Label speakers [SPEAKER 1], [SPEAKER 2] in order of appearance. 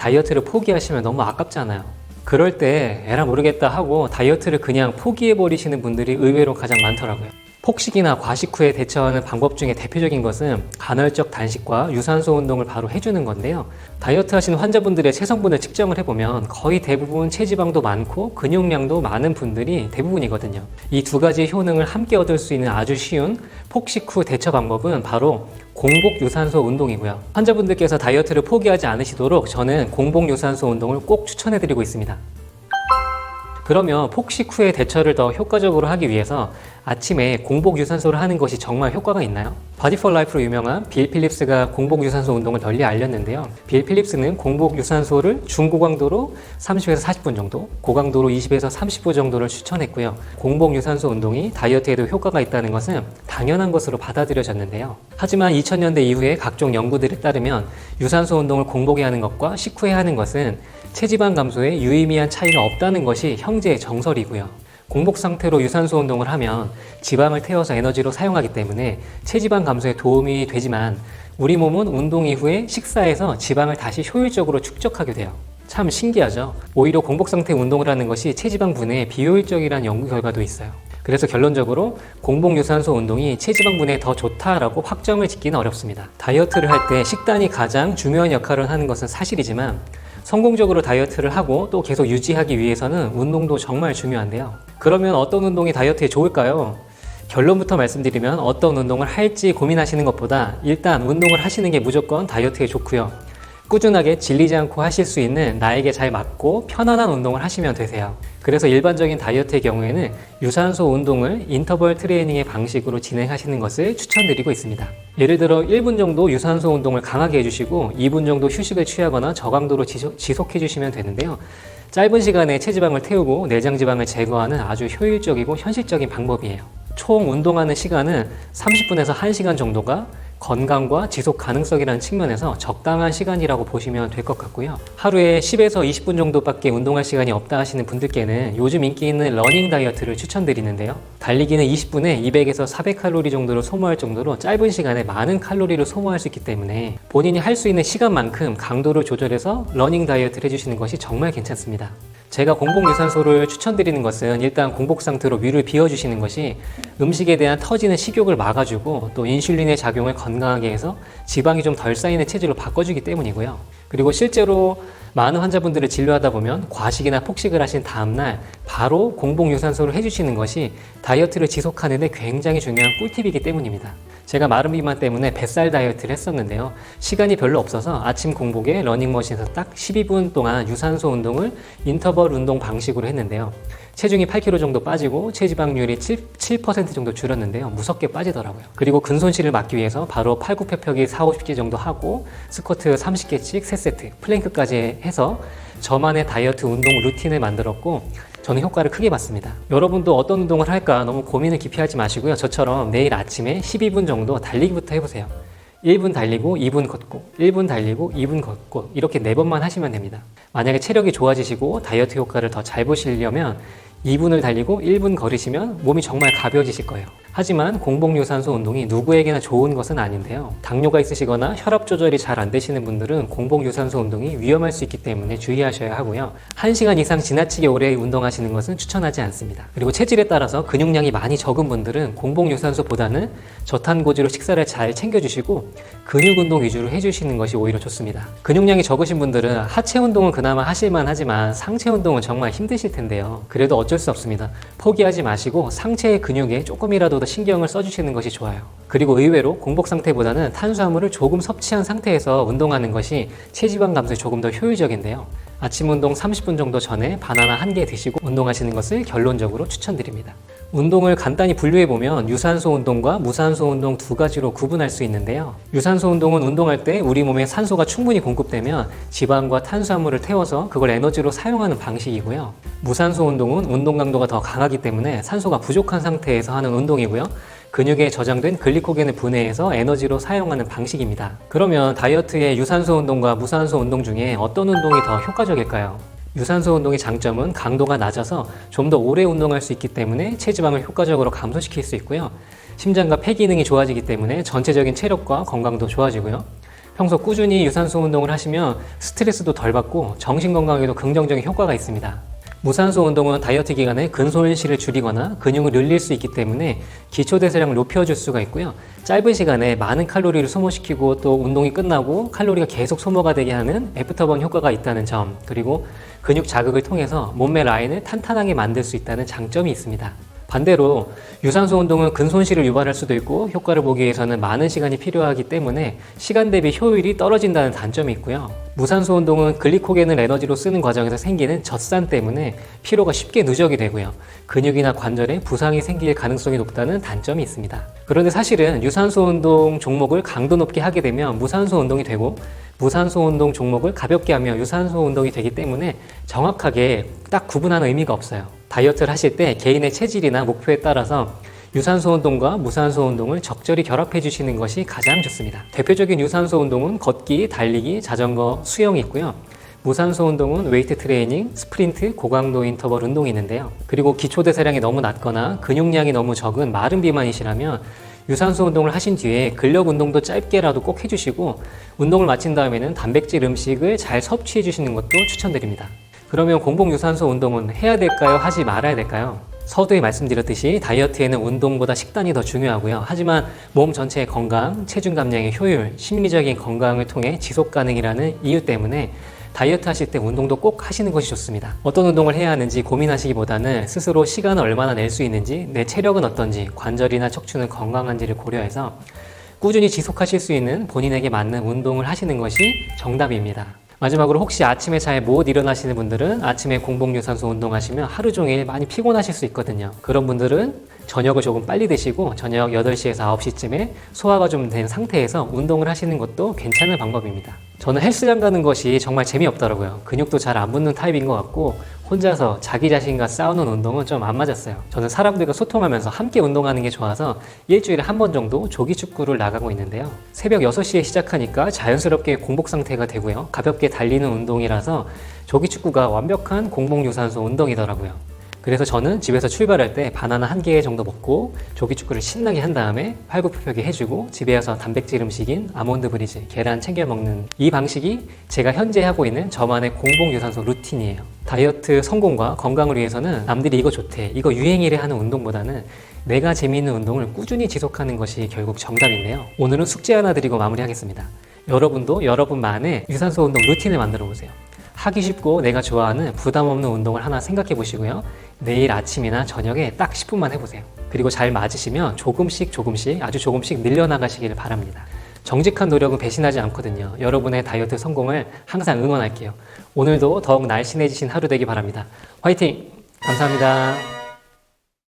[SPEAKER 1] 다이어트를 포기하시면 너무 아깝잖아요. 그럴 때 에라 모르겠다 하고 다이어트를 그냥 포기해버리시는 분들이 의외로 가장 많더라고요. 폭식이나 과식 후에 대처하는 방법 중에 대표적인 것은 간헐적 단식과 유산소 운동을 바로 해주는 건데요. 다이어트 하시는 환자분들의 체성분을 측정을 해보면 거의 대부분 체지방도 많고 근육량도 많은 분들이 대부분이거든요. 이 두 가지 효능을 함께 얻을 수 있는 아주 쉬운 폭식 후 대처 방법은 바로 공복 유산소 운동이고요. 환자분들께서 다이어트를 포기하지 않으시도록 저는 공복 유산소 운동을 꼭 추천해드리고 있습니다. 그러면 폭식 후에 대처를 더 효과적으로 하기 위해서 아침에 공복 유산소를 하는 것이 정말 효과가 있나요? 바디 포 라이프로 유명한 빌 필립스가 공복 유산소 운동을 널리 알렸는데요. 빌 필립스는 공복 유산소를 중고강도로 30에서 40분 정도, 고강도로 20에서 30분 정도를 추천했고요. 공복 유산소 운동이 다이어트에도 효과가 있다는 것은 당연한 것으로 받아들여졌는데요. 하지만 2000년대 이후에 각종 연구들에 따르면 유산소 운동을 공복에 하는 것과 식후에 하는 것은 체지방 감소에 유의미한 차이가 없다는 것이 형제의 정설이고요. 공복 상태로 유산소 운동을 하면 지방을 태워서 에너지로 사용하기 때문에 체지방 감소에 도움이 되지만 우리 몸은 운동 이후에 식사에서 지방을 다시 효율적으로 축적하게 돼요. 참 신기하죠? 오히려 공복 상태 운동을 하는 것이 체지방 분해에 비효율적이라는 연구 결과도 있어요. 그래서 결론적으로 공복 유산소 운동이 체지방 분해에 더 좋다라고 확정을 짓기는 어렵습니다. 다이어트를 할 때 식단이 가장 중요한 역할을 하는 것은 사실이지만 성공적으로 다이어트를 하고 또 계속 유지하기 위해서는 운동도 정말 중요한데요. 그러면 어떤 운동이 다이어트에 좋을까요? 결론부터 말씀드리면 어떤 운동을 할지 고민하시는 것보다 일단 운동을 하시는 게 무조건 다이어트에 좋고요. 꾸준하게 질리지 않고 하실 수 있는 나에게 잘 맞고 편안한 운동을 하시면 되세요. 그래서 일반적인 다이어트의 경우에는 유산소 운동을 인터벌 트레이닝의 방식으로 진행하시는 것을 추천드리고 있습니다. 예를 들어 1분 정도 유산소 운동을 강하게 해주시고 2분 정도 휴식을 취하거나 저강도로 지속해 주시면 되는데요. 짧은 시간에 체지방을 태우고 내장 지방을 제거하는 아주 효율적이고 현실적인 방법이에요. 총 운동하는 시간은 30분에서 1시간 정도가 건강과 지속 가능성이라는 측면에서 적당한 시간이라고 보시면 될 것 같고요. 하루에 10에서 20분 정도밖에 운동할 시간이 없다 하시는 분들께는 요즘 인기 있는 러닝 다이어트를 추천드리는데요. 달리기는 20분에 200에서 400칼로리 정도를 소모할 정도로 짧은 시간에 많은 칼로리를 소모할 수 있기 때문에 본인이 할 수 있는 시간만큼 강도를 조절해서 러닝 다이어트를 해주시는 것이 정말 괜찮습니다. 제가 공복 유산소를 추천드리는 것은 일단 공복 상태로 위를 비워주시는 것이 음식에 대한 터지는 식욕을 막아주고 또 인슐린의 작용을 건강하게 해서 지방이 좀 덜 쌓이는 체질로 바꿔주기 때문이고요. 그리고 실제로 많은 환자분들을 진료하다 보면 과식이나 폭식을 하신 다음날 바로 공복 유산소를 해주시는 것이 다이어트를 지속하는 데 굉장히 중요한 꿀팁이기 때문입니다. 제가 마른 비만 때문에 뱃살 다이어트를 했었는데요. 시간이 별로 없어서 아침 공복에 러닝머신에서 딱 12분 동안 유산소 운동을 인터벌 운동 방식으로 했는데요. 체중이 8kg 정도 빠지고 체지방률이 7% 정도 줄었는데요. 무섭게 빠지더라고요. 그리고 근손실을 막기 위해서 바로 팔굽혀펴기 40-50개 정도 하고 스쿼트 30개씩 3세트, 플랭크까지 해서 저만의 다이어트 운동 루틴을 만들었고 저는 효과를 크게 봤습니다. 여러분도 어떤 운동을 할까 너무 고민을 깊이 하지 마시고요. 저처럼 내일 아침에 12분 정도 달리기부터 해보세요. 1분 달리고 2분 걷고 1분 달리고 2분 걷고 이렇게 4번만 하시면 됩니다. 만약에 체력이 좋아지시고 다이어트 효과를 더 잘 보시려면 2분을 달리고 1분 걸으시면 몸이 정말 가벼워지실 거예요. 하지만 공복 유산소 운동이 누구에게나 좋은 것은 아닌데요. 당뇨가 있으시거나 혈압 조절이 잘 안 되시는 분들은 공복 유산소 운동이 위험할 수 있기 때문에 주의하셔야 하고요. 1시간 이상 지나치게 오래 운동하시는 것은 추천하지 않습니다. 그리고 체질에 따라서 근육량이 많이 적은 분들은 공복 유산소보다는 저탄고지로 식사를 잘 챙겨주시고 근육 운동 위주로 해주시는 것이 오히려 좋습니다. 근육량이 적으신 분들은 하체 운동은 그나마 하실만 하지만 상체 운동은 정말 힘드실 텐데요. 그래도 어쩔 수 없습니다. 포기하지 마시고 상체의 근육에 조금이라도 더 신경을 써주시는 것이 좋아요. 그리고 의외로 공복 상태보다는 탄수화물을 조금 섭취한 상태에서 운동하는 것이 체지방 감소에 조금 더 효율적인데요. 아침 운동 30분 정도 전에 바나나 1개 드시고 운동하시는 것을 결론적으로 추천드립니다. 운동을 간단히 분류해보면 유산소 운동과 무산소 운동 두 가지로 구분할 수 있는데요. 유산소 운동은 운동할 때 우리 몸에 산소가 충분히 공급되면 지방과 탄수화물을 태워서 그걸 에너지로 사용하는 방식이고요. 무산소 운동은 운동 강도가 더 강하기 때문에 산소가 부족한 상태에서 하는 운동이고요. 근육에 저장된 글리코겐을 분해해서 에너지로 사용하는 방식입니다. 그러면 다이어트의 유산소 운동과 무산소 운동 중에 어떤 운동이 더 효과적일까요? 유산소 운동의 장점은 강도가 낮아서 좀 더 오래 운동할 수 있기 때문에 체지방을 효과적으로 감소시킬 수 있고요. 심장과 폐 기능이 좋아지기 때문에 전체적인 체력과 건강도 좋아지고요. 평소 꾸준히 유산소 운동을 하시면 스트레스도 덜 받고 정신 건강에도 긍정적인 효과가 있습니다. 무산소 운동은 다이어트 기간에 근손실을 줄이거나 근육을 늘릴 수 있기 때문에 기초대사량을 높여줄 수가 있고요. 짧은 시간에 많은 칼로리를 소모시키고 또 운동이 끝나고 칼로리가 계속 소모가 되게 하는 애프터번 효과가 있다는 점, 그리고 근육 자극을 통해서 몸매 라인을 탄탄하게 만들 수 있다는 장점이 있습니다. 반대로 유산소 운동은 근손실을 유발할 수도 있고 효과를 보기 위해서는 많은 시간이 필요하기 때문에 시간 대비 효율이 떨어진다는 단점이 있고요. 무산소 운동은 글리코겐을 에너지로 쓰는 과정에서 생기는 젖산 때문에 피로가 쉽게 누적이 되고요. 근육이나 관절에 부상이 생길 가능성이 높다는 단점이 있습니다. 그런데 사실은 유산소 운동 종목을 강도 높게 하게 되면 무산소 운동이 되고, 무산소 운동 종목을 가볍게 하면 유산소 운동이 되기 때문에 정확하게 딱 구분하는 의미가 없어요. 다이어트를 하실 때 개인의 체질이나 목표에 따라서 유산소 운동과 무산소 운동을 적절히 결합해 주시는 것이 가장 좋습니다. 대표적인 유산소 운동은 걷기, 달리기, 자전거, 수영이 있고요. 무산소 운동은 웨이트 트레이닝, 스프린트, 고강도 인터벌 운동이 있는데요. 그리고 기초대사량이 너무 낮거나 근육량이 너무 적은 마른 비만이시라면 유산소 운동을 하신 뒤에 근력 운동도 짧게라도 꼭 해주시고, 운동을 마친 다음에는 단백질 음식을 잘 섭취해 주시는 것도 추천드립니다. 그러면 공복 유산소 운동은 해야 될까요? 하지 말아야 될까요? 서두에 말씀드렸듯이 다이어트에는 운동보다 식단이 더 중요하고요. 하지만 몸 전체의 건강, 체중 감량의 효율, 심리적인 건강을 통해 지속 가능이라는 이유 때문에 다이어트 하실 때 운동도 꼭 하시는 것이 좋습니다. 어떤 운동을 해야 하는지 고민하시기보다는 스스로 시간을 얼마나 낼 수 있는지, 내 체력은 어떤지, 관절이나 척추는 건강한지를 고려해서 꾸준히 지속하실 수 있는 본인에게 맞는 운동을 하시는 것이 정답입니다. 마지막으로 혹시 아침에 잘 못 일어나시는 분들은 아침에 공복 유산소 운동하시면 하루 종일 많이 피곤하실 수 있거든요. 그런 분들은 저녁을 조금 빨리 드시고 저녁 8시에서 9시쯤에 소화가 좀 된 상태에서 운동을 하시는 것도 괜찮은 방법입니다. 저는 헬스장 가는 것이 정말 재미없더라고요. 근육도 잘 안 붙는 타입인 것 같고 혼자서 자기 자신과 싸우는 운동은 좀 안 맞았어요. 저는 사람들과 소통하면서 함께 운동하는 게 좋아서 일주일에 한 번 정도 조기 축구를 나가고 있는데요. 새벽 6시에 시작하니까 자연스럽게 공복 상태가 되고요. 가볍게 달리는 운동이라서 조기 축구가 완벽한 공복 유산소 운동이더라고요. 그래서 저는 집에서 출발할 때 바나나 1개 정도 먹고 조기 축구를 신나게 한 다음에 팔굽혀펴기 해주고 집에 와서 단백질 음식인 아몬드 브리즈, 계란 챙겨 먹는 이 방식이 제가 현재 하고 있는 저만의 공복 유산소 루틴이에요. 다이어트 성공과 건강을 위해서는 남들이 이거 좋대, 이거 유행이래 하는 운동보다는 내가 재미있는 운동을 꾸준히 지속하는 것이 결국 정답인데요. 오늘은 숙제 하나 드리고 마무리하겠습니다. 여러분도 여러분만의 유산소 운동 루틴을 만들어 보세요. 하기 쉽고 내가 좋아하는 부담 없는 운동을 하나 생각해 보시고요. 내일 아침이나 저녁에 딱 10분만 해보세요. 그리고 잘 맞으시면 조금씩 아주 조금씩 늘려나가시길 바랍니다. 정직한 노력은 배신하지 않거든요. 여러분의 다이어트 성공을 항상 응원할게요. 오늘도 더욱 날씬해지신 하루 되기 바랍니다. 화이팅! 감사합니다.